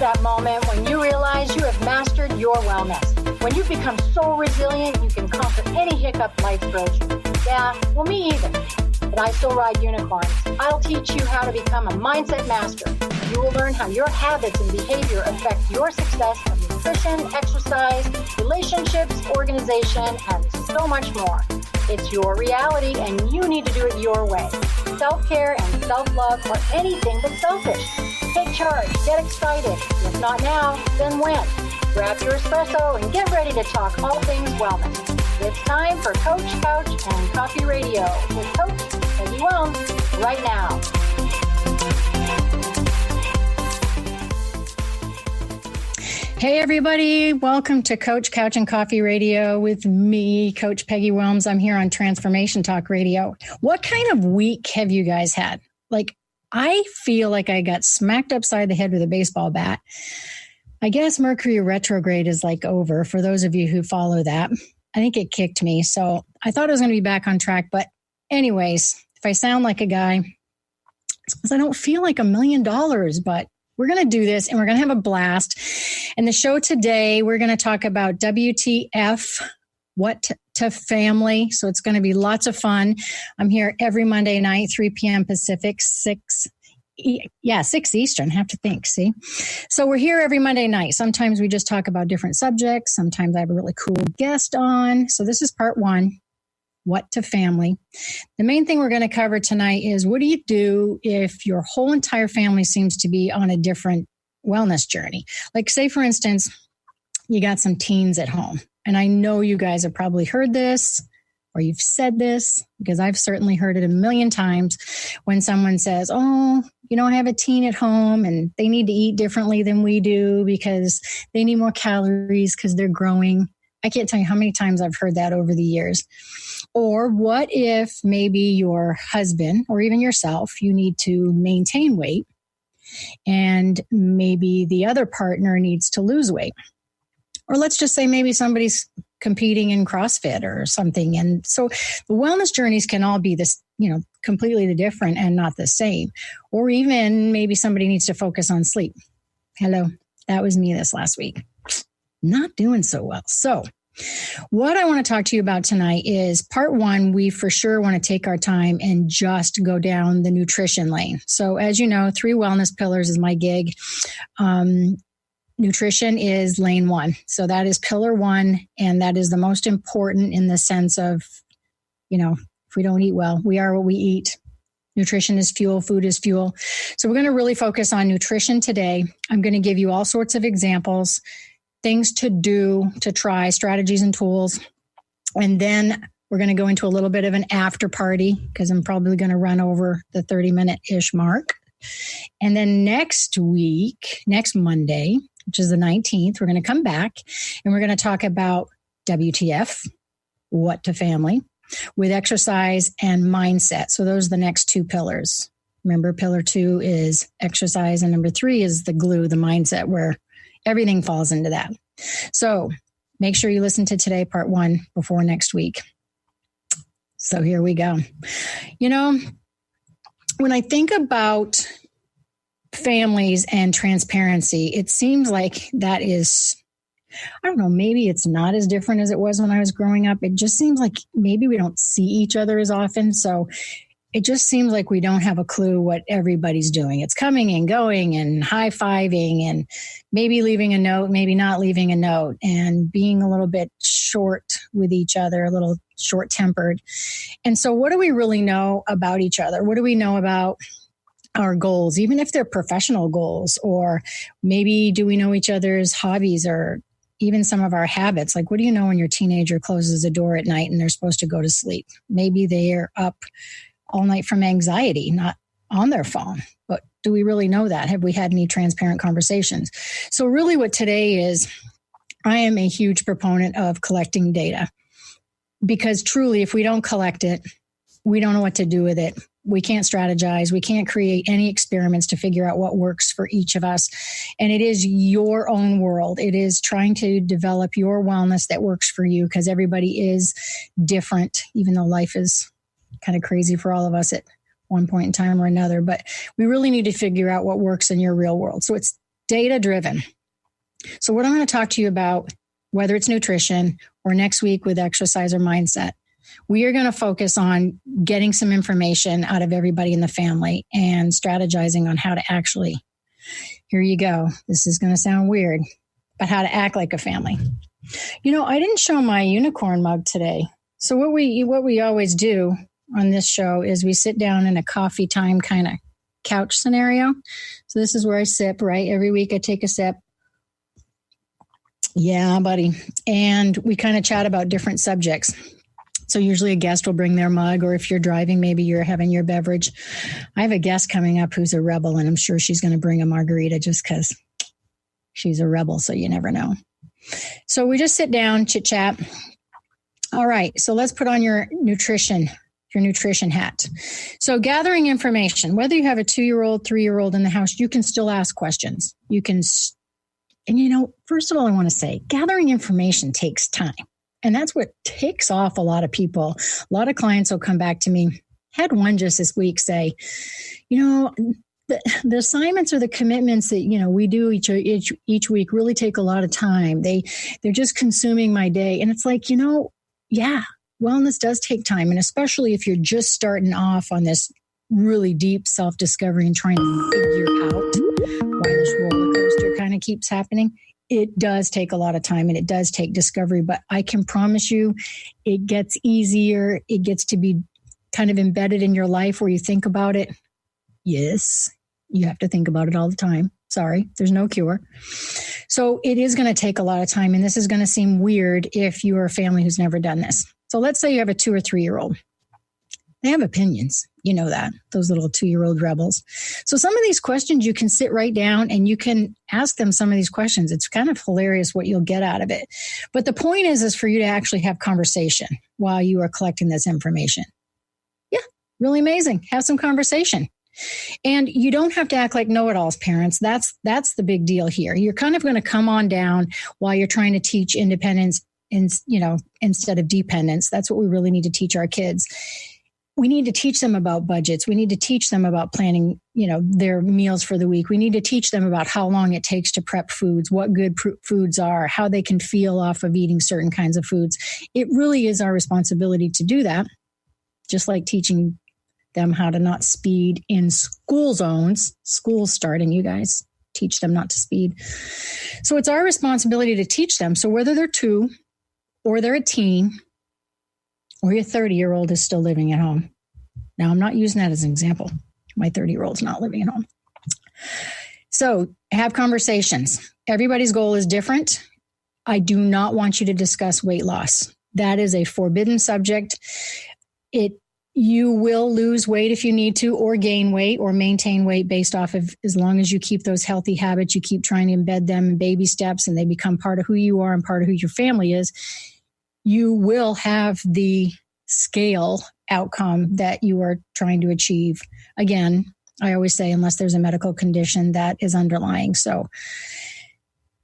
that moment when you realize you have mastered your wellness. When you've become so resilient, you can conquer any hiccup life throws you. Yeah, well, me either. But I still ride unicorns. I'll teach you how to become a mindset master. You will learn how your habits and behavior affect your success from nutrition, exercise, relationships, organization, and so much more. It's your reality, and you need to do it your way. Self-care and self-love are anything but selfish. Take charge. Get excited. If not now, then when? Grab your espresso and get ready to talk all things wellness. It's time for Coach, Couch, and Coffee Radio with Coach Peggy Wellness right now. Hey, everybody. Welcome to Coach, Couch, and Coffee Radio with me, Coach Peggy Wilms. I'm here on Transformation Talk Radio. What kind of week have you guys had? I feel like I got smacked upside the head with a baseball bat. I guess Mercury retrograde is over for those of you who follow that. I think it kicked me. So I thought I was going to be back on track. But anyways, if I sound like a guy, it's because I don't feel like $1 million, but we're going to do this and we're going to have a blast. And the show today, we're going to talk about WTF What To Family. So it's going to be lots of fun. I'm here every Monday night, 3 p.m. Pacific, 6 Eastern. Have to think, see? So we're here every Monday night. Sometimes we just talk about different subjects. Sometimes I have a really cool guest on. So this is part 1. What to family. The main thing we're going to cover tonight is what do you do if your whole entire family seems to be on a different wellness journey? Say, for instance, you got some teens at home. And I know you guys have probably heard this or you've said this because I've certainly heard it a million times when someone says, oh, I have a teen at home and they need to eat differently than we do because they need more calories because they're growing. I can't tell you how many times I've heard that over the years. Or what if maybe your husband or even yourself, you need to maintain weight and maybe the other partner needs to lose weight. Or let's just say maybe somebody's competing in CrossFit or something. And so the wellness journeys can all be this, completely different and not the same. Or even maybe somebody needs to focus on sleep. Hello, that was me this last week. Not doing so well. So what I want to talk to you about tonight is part 1. We for sure want to take our time and just go down the nutrition lane. So as you know, 3 wellness pillars is my gig. Nutrition is lane 1. So that is pillar 1. And that is the most important in the sense of, if we don't eat well, we are what we eat. Nutrition is fuel. Food is fuel. So we're going to really focus on nutrition today. I'm going to give you all sorts of examples, things to do, to try, strategies and tools. And then we're going to go into a little bit of an after party because I'm probably going to run over the 30-minute-ish mark. And then next week, next Monday, which is the 19th, we're going to come back and we're going to talk about WTF, What to Family, with exercise and mindset. So those are the next 2 pillars. Remember, pillar 2 is exercise and number 3 is the glue, the mindset, where everything falls into that. So make sure you listen to today, part 1, before next week. So here we go. When I think about families and transparency, it seems like that is, I don't know, maybe it's not as different as it was when I was growing up. It just seems like maybe we don't see each other as often. So it just seems like we don't have a clue what everybody's doing. It's coming and going and high-fiving and maybe leaving a note, maybe not leaving a note, and being a little bit short with each other, a little short-tempered. And so what do we really know about each other? What do we know about our goals, even if they're professional goals? Or maybe do we know each other's hobbies or even some of our habits? What do you know when your teenager closes the door at night and they're supposed to go to sleep? Maybe they're up all night from anxiety, not on their phone. But do we really know that? Have we had any transparent conversations? So really what today is, I am a huge proponent of collecting data, because truly, if we don't collect it, we don't know what to do with it. We can't strategize. We can't create any experiments to figure out what works for each of us. And it is your own world. It is trying to develop your wellness that works for you, because everybody is different, even though life is kind of crazy for all of us at one point in time or another. But we really need to figure out what works in your real world. So it's data-driven. So what I'm going to talk to you about, whether it's nutrition or next week with exercise or mindset, we are going to focus on getting some information out of everybody in the family and strategizing on how to actually, here you go, this is going to sound weird, but how to act like a family. I didn't show my unicorn mug today. So what we always do on this show is we sit down in a coffee time kind of couch scenario. So this is where I sip, right? Every week I take a sip. Yeah, buddy. And we kind of chat about different subjects. So usually a guest will bring their mug, or if you're driving, maybe you're having your beverage. I have a guest coming up who's a rebel, and I'm sure she's going to bring a margarita just because she's a rebel. So you never know. So we just sit down, chit chat. All right. So let's put on your nutrition hat. So gathering information, whether you have a 2-year-old, 3-year-old in the house, you can still ask questions. You can, and first of all, I want to say gathering information takes time. And that's what takes off a lot of people. A lot of clients will come back to me. Had one just this week say, the assignments or the commitments that, we do each week really take a lot of time. They're just consuming my day. And it's like, yeah, wellness does take time. And especially if you're just starting off on this really deep self-discovery and trying to figure out why this roller coaster kind of keeps happening. It does take a lot of time and it does take discovery, but I can promise you it gets easier. It gets to be kind of embedded in your life where you think about it. Yes, you have to think about it all the time. Sorry, there's no cure. So it is going to take a lot of time, and this is going to seem weird if you are a family who's never done this. So let's say you have a 2 or 3-year-old. They have opinions. You know that, those little 2-year-old rebels. So some of these questions you can sit right down and you can ask them some of these questions. It's kind of hilarious what you'll get out of it. But the point is for you to actually have conversation while you are collecting this information. Yeah, really amazing. Have some conversation. And you don't have to act like know-it-alls, parents. That's the big deal here. You're kind of going to come on down while you're trying to teach independence instead of dependence. That's what we really need to teach our kids. We need to teach them about budgets. We need to teach them about planning, their meals for the week. We need to teach them about how long it takes to prep foods, what good foods are, how they can feel off of eating certain kinds of foods. It really is our responsibility to do that, just like teaching them how to not speed in school zones. School's starting, you guys. Teach them not to speed. So it's our responsibility to teach them. So whether they're 2 or they're a teen, or your 30-year-old is still living at home. Now, I'm not using that as an example. My 30-year-old's not living at home. So have conversations. Everybody's goal is different. I do not want you to discuss weight loss. That is a forbidden subject. You will lose weight if you need to, or gain weight or maintain weight based off of, as long as you keep those healthy habits, you keep trying to embed them in baby steps and they become part of who you are and part of who your family is. You will have the scale outcome that you are trying to achieve. Again, I always say, unless there's a medical condition that is underlying. So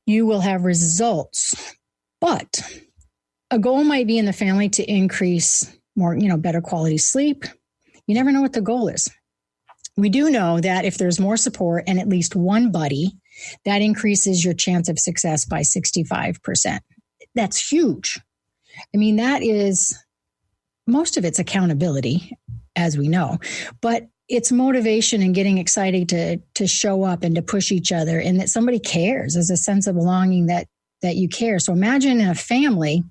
you will have results, but a goal might be in the family to increase more, better quality sleep. You never know what the goal is. We do know that if there's more support and at least one buddy, that increases your chance of success by 65%. That's huge. I mean, that is, most of it's accountability, as we know, but it's motivation and getting excited to show up and to push each other, and that somebody cares. There's a sense of belonging that you care. So imagine in a family,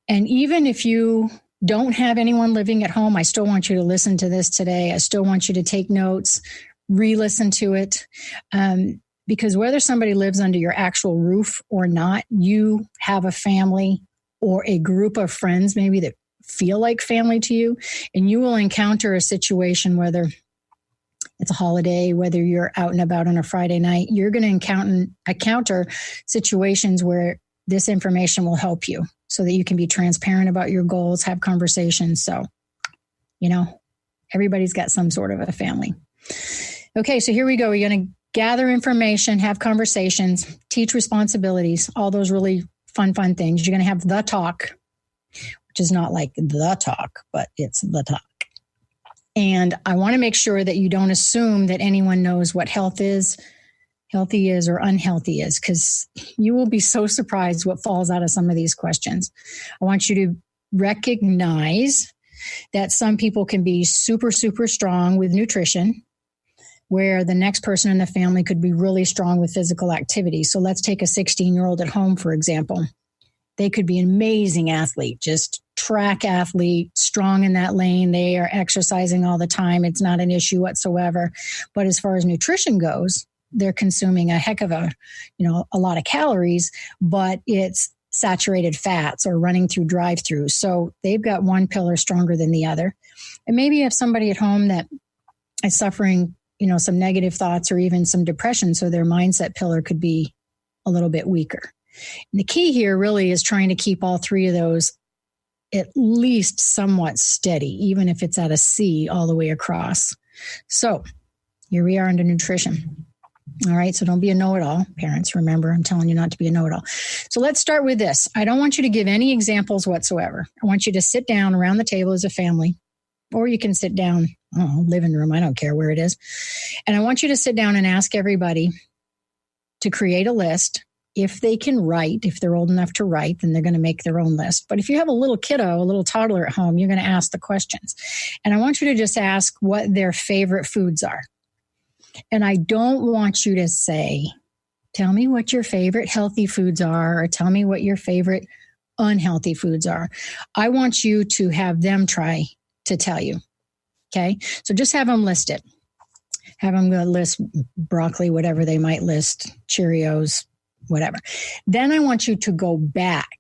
and even if you don't have anyone living at home, I still want you to listen to this today. I still want you to take notes, re-listen to it. Because whether somebody lives under your actual roof or not, you have a family or a group of friends maybe that feel like family to you, and you will encounter a situation, whether it's a holiday, whether you're out and about on a Friday night, you're going to encounter situations where this information will help you so that you can be transparent about your goals, have conversations. So, everybody's got some sort of a family. Okay, so here we go. We're going to gather information, have conversations, teach responsibilities, all those really fun things. You're going to have the talk, which is not like the talk, but it's the talk. And I want to make sure that you don't assume that anyone knows what health is. healthy is or unhealthy is, because you will be so surprised what falls out of some of these questions. I want you to recognize that some people can be super, super strong with nutrition, where the next person in the family could be really strong with physical activity. So let's take a 16-year-old at home, for example. They could be an amazing athlete, just track athlete, strong in that lane. They are exercising all the time. It's not an issue whatsoever. But as far as nutrition goes, they're consuming a heck of a lot of calories, but it's saturated fats or running through drive-throughs. So they've got one pillar stronger than the other. And maybe you have somebody at home that is suffering, some negative thoughts or even some depression. So their mindset pillar could be a little bit weaker. And the key here really is trying to keep all three of those at least somewhat steady, even if it's at a C all the way across. So here we are under nutrition. All right. So don't be a know-it-all. Parents, remember, I'm telling you not to be a know-it-all. So let's start with this. I don't want you to give any examples whatsoever. I want you to sit down around the table as a family, or you can sit down, living room. I don't care where it is. And I want you to sit down and ask everybody to create a list. If they can write, if they're old enough to write, then they're going to make their own list. But if you have a little kiddo, a little toddler at home, you're going to ask the questions. And I want you to just ask what their favorite foods are. And I don't want you to say, tell me what your favorite healthy foods are, or tell me what your favorite unhealthy foods are. I want you to have them try to tell you. Okay. So just have them list it. Have them list broccoli, whatever they might list, Cheerios, whatever. Then I want you to go back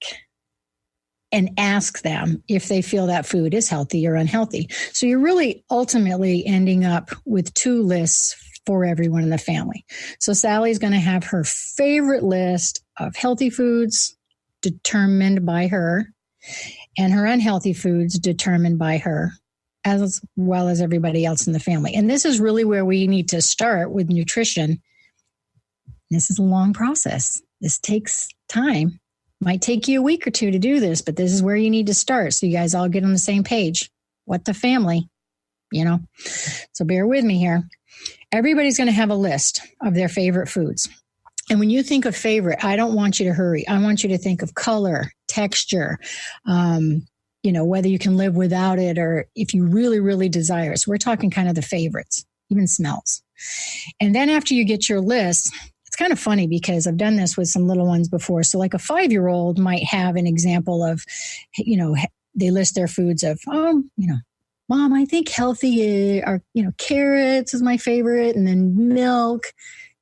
and ask them if they feel that food is healthy or unhealthy. So you're really ultimately ending up with two lists for everyone in the family. So Sally's going to have her favorite list of healthy foods determined by her, and her unhealthy foods determined by her, as well as everybody else in the family. And this is really where we need to start with nutrition. This is a long process. This takes time. Might take you a week or two to do this, but this is where you need to start. So you guys all get on the same page. What the family, So bear with me here. Everybody's going to have a list of their favorite foods. And when you think of favorite, I don't want you to hurry. I want you to think of color, texture, whether you can live without it or if you really, really desire it. So we're talking kind of the favorites, even smells. And then after you get your list, it's kind of funny because I've done this with some little ones before. So like a 5-year-old might have an example of, they list their foods of, Mom, I think healthy are, carrots is my favorite. And then milk.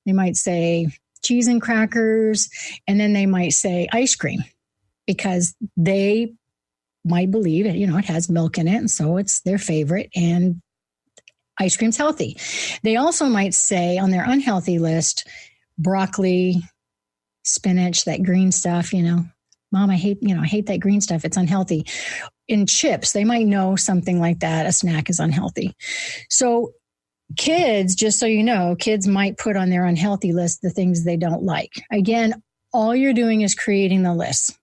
They might say cheese and crackers. And then they might say ice cream because they might believe it, it has milk in it. And so it's their favorite. And ice cream's healthy. They also might say on their unhealthy list, broccoli, spinach, that green stuff, Mom, I hate that green stuff. It's unhealthy. In chips, they might know something like that. A snack is unhealthy. So kids, just so you know, kids might put on their unhealthy list the things they don't like. Again, all you're doing is creating the list.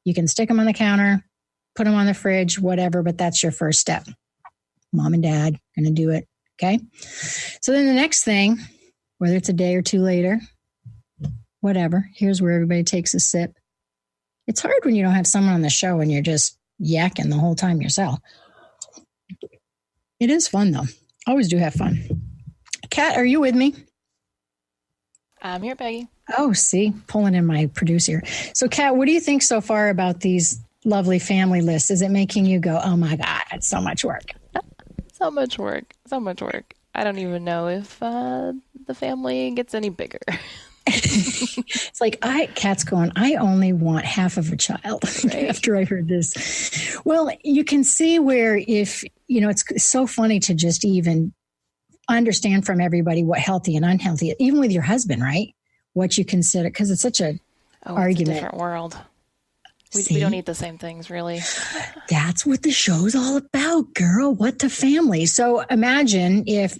You can stick them on the counter, put them on the fridge, whatever, but that's your first step. Mom and dad going to do it. Okay. So then the next thing, whether it's a day or two later, whatever, here's where everybody takes a sip. It's hard when you don't have someone on the show and you're just yakking the whole time yourself. It is fun though. Always do have fun. Kat, are you with me? I'm here, Peggy. Oh, see, pulling in my producer. So Kat, what do you think so far about these lovely family lists? Is it making you go, oh my God, it's so much work? So much work. I don't even know if the family gets any bigger. It's like, Kat's going, I only want half of a child. Right. After I heard this. Well, you can see where if, it's so funny to just even understand from everybody what healthy and unhealthy, even with your husband, right? What you consider, because it's such a argument. It's a different world. We don't eat the same things, really. That's what the show's all about, girl. What the family. So imagine if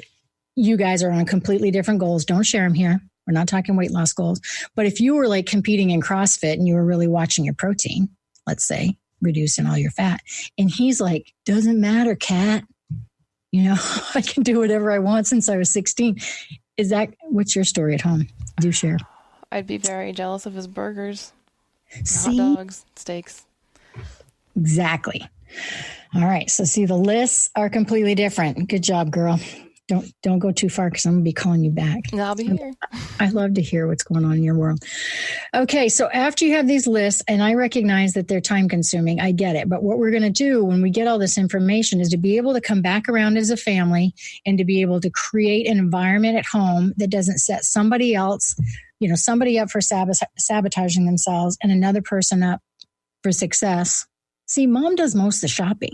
you guys are on completely different goals. Don't share them here. We're not talking weight loss goals. But if you were like competing in CrossFit and you were really watching your protein, let's say, reducing all your fat, and he's like, doesn't matter, Kat. I can do whatever I want since I was 16. What's your story at home? Do share. I'd be very jealous of his burgers, See? hot dogs, steaks. Exactly. All right. So see, the lists are completely different. Good job, girl. Don't go too far because I'm going to be calling you back. And I'll be here. I love to hear what's going on in your world. Okay. So after you have these lists, and I recognize that they're time consuming, I get it. But what we're going to do when we get all this information is to be able to come back around as a family and to be able to create an environment at home that doesn't set somebody else, somebody up for sabotaging themselves and another person up for success. See, mom does most of the shopping.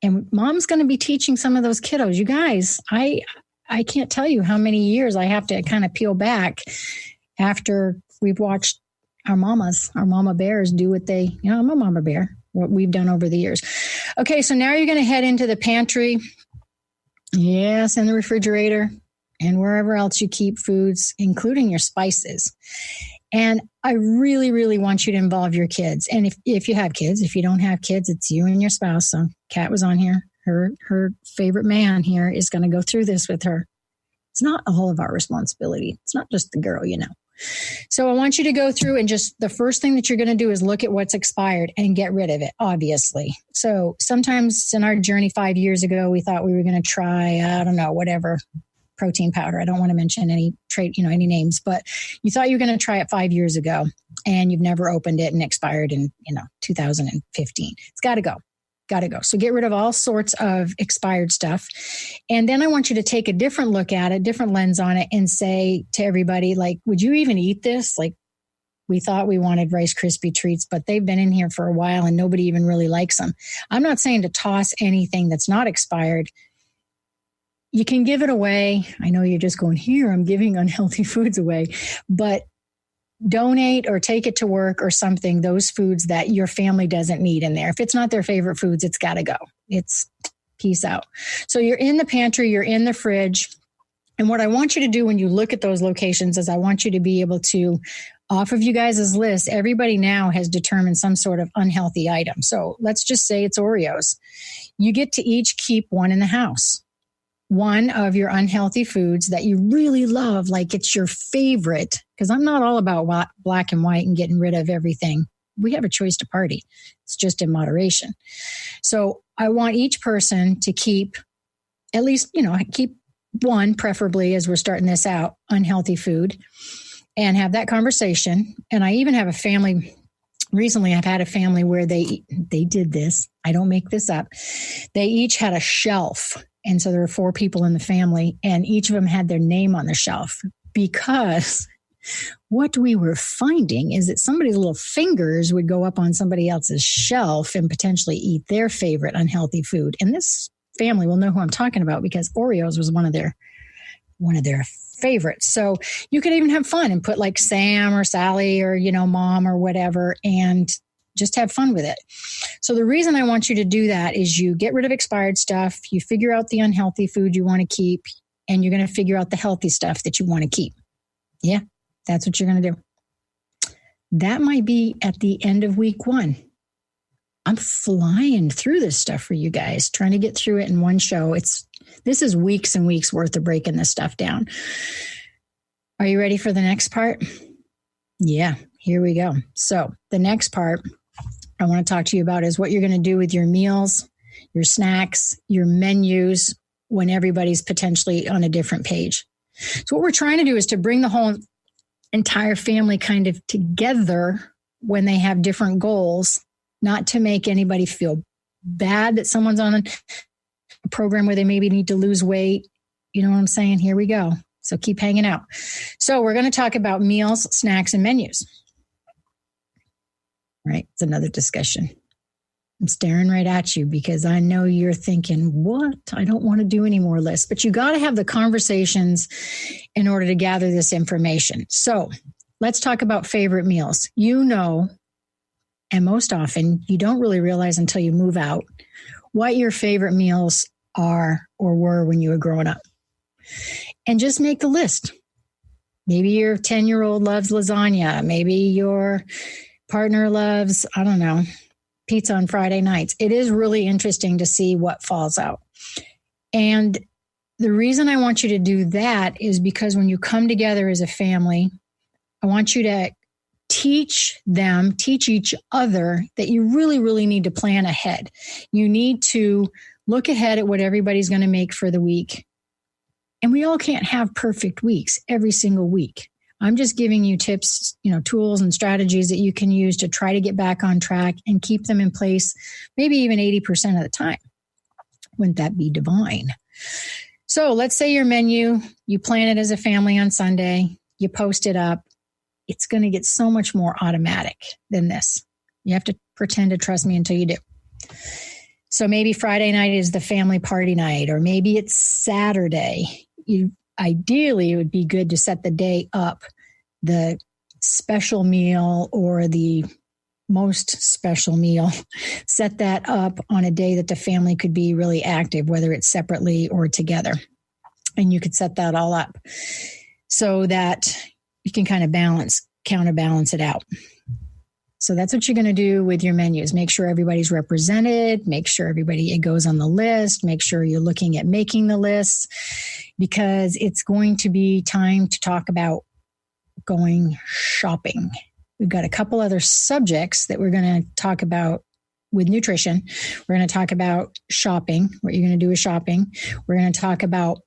And mom's going to be teaching some of those kiddos. You guys, I can't tell you how many years I have to kind of peel back after we've watched our mama bears do what I'm a mama bear, what we've done over the years. Okay, so now you're going to head into the pantry. Yes, and the refrigerator and wherever else you keep foods, including your spices. And I really, really want you to involve your kids. And if you have kids, if you don't have kids, it's you and your spouse. So Kat was on here. Her favorite man here is going to go through this with her. It's not all of our responsibility. It's not just the girl, So I want you to go through and just the first thing that you're going to do is look at what's expired and get rid of it, obviously. So sometimes in our journey 5 years ago, we thought we were going to try, whatever, protein powder. I don't want to mention any any names, but you thought you were going to try it 5 years ago and you've never opened it and expired in, 2015. It's got to go. So get rid of all sorts of expired stuff. And then I want you to take a different look at it, different lens on it and say to everybody, like, would you even eat this? Like, we thought we wanted Rice Krispie treats, but they've been in here for a while and nobody even really likes them. I'm not saying to toss anything that's not expired. You can give it away. I know you're just going, here, I'm giving unhealthy foods away, but donate or take it to work or something, those foods that your family doesn't need in there. If it's not their favorite foods, it's got to go. It's peace out. So you're in the pantry, you're in the fridge. And what I want you to do when you look at those locations is I want you to be able to, off of you guys' list, everybody now has determined some sort of unhealthy item. So let's just say it's Oreos. You get to each keep one in the house. One of your unhealthy foods that you really love, like it's your favorite, because I'm not all about black and white and getting rid of everything. We have a choice to party. It's just in moderation. So I want each person to keep at least, keep one, preferably as we're starting this out, unhealthy food, and have that conversation. And I even have a family. Recently, I've had a family where they did this. I don't make this up. They each had a shelf. And so there were 4 people in the family, and each of them had their name on the shelf because what we were finding is that somebody's little fingers would go up on somebody else's shelf and potentially eat their favorite unhealthy food. And this family will know who I'm talking about because Oreos was one of their favorites. So you could even have fun and put like Sam or Sally or, mom or whatever, and just have fun with it. So the reason I want you to do that is you get rid of expired stuff, you figure out the unhealthy food you want to keep, and you're going to figure out the healthy stuff that you want to keep. Yeah, that's what you're going to do. That might be at the end of week 1. I'm flying through this stuff for you guys, trying to get through it in one show. This is weeks and weeks worth of breaking this stuff down. Are you ready for the next part? Yeah, here we go. So the next part I want to talk to you about is what you're going to do with your meals, your snacks, your menus when everybody's potentially on a different page. So what we're trying to do is to bring the whole entire family kind of together when they have different goals, not to make anybody feel bad that someone's on a program where they maybe need to lose weight. You know what I'm saying? Here we go. So keep hanging out. So we're going to talk about meals, snacks, and menus. Right. It's another discussion. I'm staring right at you because I know you're thinking, what? I don't want to do any more lists, but you got to have the conversations in order to gather this information. So let's talk about favorite meals. And most often you don't really realize until you move out what your favorite meals are or were when you were growing up. And just make the list. Maybe your 10-year-old loves lasagna. Maybe your partner loves, pizza on Friday nights. It is really interesting to see what falls out. And The reason I want you to do that is because when you come together as a family, I want you to teach each other that you really, really need to plan ahead. You need to look ahead at what everybody's going to make for the week. And we all can't have perfect weeks every single week. I'm just giving you tips, tools and strategies that you can use to try to get back on track and keep them in place, maybe even 80% of the time. Wouldn't that be divine? So let's say your menu, you plan it as a family on Sunday, you post it up. It's going to get so much more automatic than this. You have to pretend to trust me until you do. So maybe Friday night is the family party night, or maybe it's Saturday. Ideally, it would be good to set the day up, the special meal or the most special meal, set that up on a day that the family could be really active, whether it's separately or together. And you could set that all up so that you can kind of counterbalance it out. So that's what you're going to do with your menus. Make sure everybody's represented, make sure it goes on the list, make sure you're looking at making the lists, because it's going to be time to talk about going shopping. We've got a couple other subjects that we're going to talk about with nutrition. We're going to talk about shopping, what you're going to do with shopping. We're going to talk about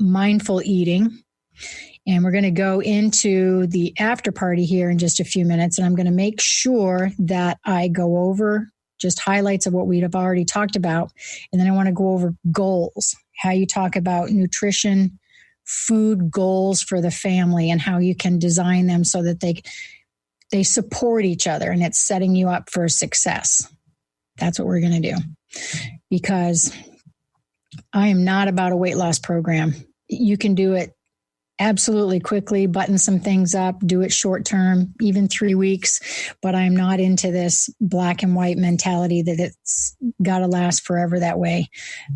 mindful eating. And we're going to go into the after party here in just a few minutes. And I'm going to make sure that I go over just highlights of what we have already talked about. And then I want to go over goals, how you talk about nutrition, food goals for the family, and how you can design them so that they support each other and it's setting you up for success. That's what we're going to do, because I am not about a weight loss program. You can do it absolutely quickly, button some things up, do it short term, even 3 weeks. But I'm not into this black and white mentality that it's got to last forever that way.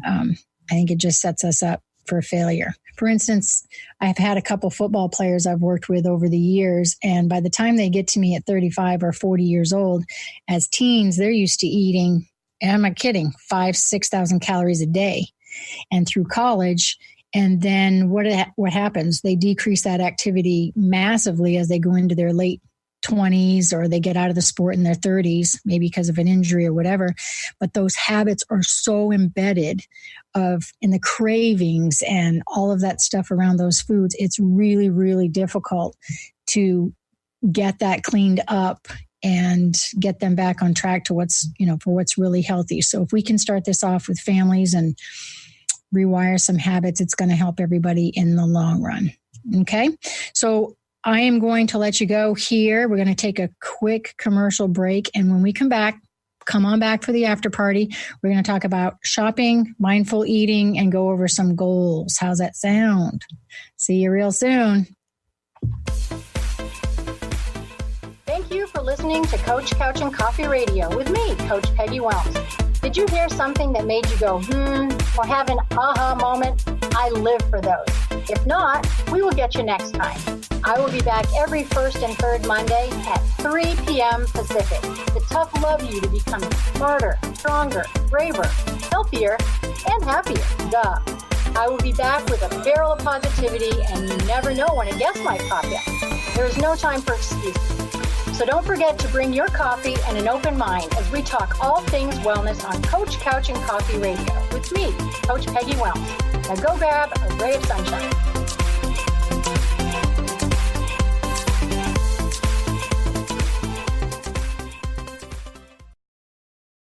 I think it just sets us up for failure. For instance, I've had a couple football players I've worked with over the years, and by the time they get to me at 35 or 40 years old, as teens, they're used to eating, and I'm not kidding, 5,000-6,000 calories a day. And through college, and then what happens? They decrease that activity massively as they go into their late 20s, or they get out of the sport in their 30s, maybe because of an injury or whatever. But those habits are so embedded in the cravings and all of that stuff around those foods. It's really, really difficult to get that cleaned up and get them back on track to for what's really healthy. So if we can start this off with families and rewire some habits, it's going to help everybody in the long run. Okay. So I am going to let you go here. We're going to take a quick commercial break. And when we come back, come on back for the after party. We're going to talk about shopping, mindful eating, and go over some goals. How's that sound? See you real soon. Thank you for listening to Coach Couch and Coffee Radio with me, Coach Peggy Wellms. Did you hear something that made you go, or have an aha moment? I live for those. If not, we will get you next time. I will be back every first and third Monday at 3 p.m. Pacific to tough love you to become smarter, stronger, braver, healthier, and happier. Duh. I will be back with a barrel of positivity, and you never know when a guest might pop in. There is no time for excuses. So don't forget to bring your coffee and an open mind as we talk all things wellness on Coach Couch and Coffee Radio with me, Coach Peggy Wellms. Now go grab a ray of sunshine.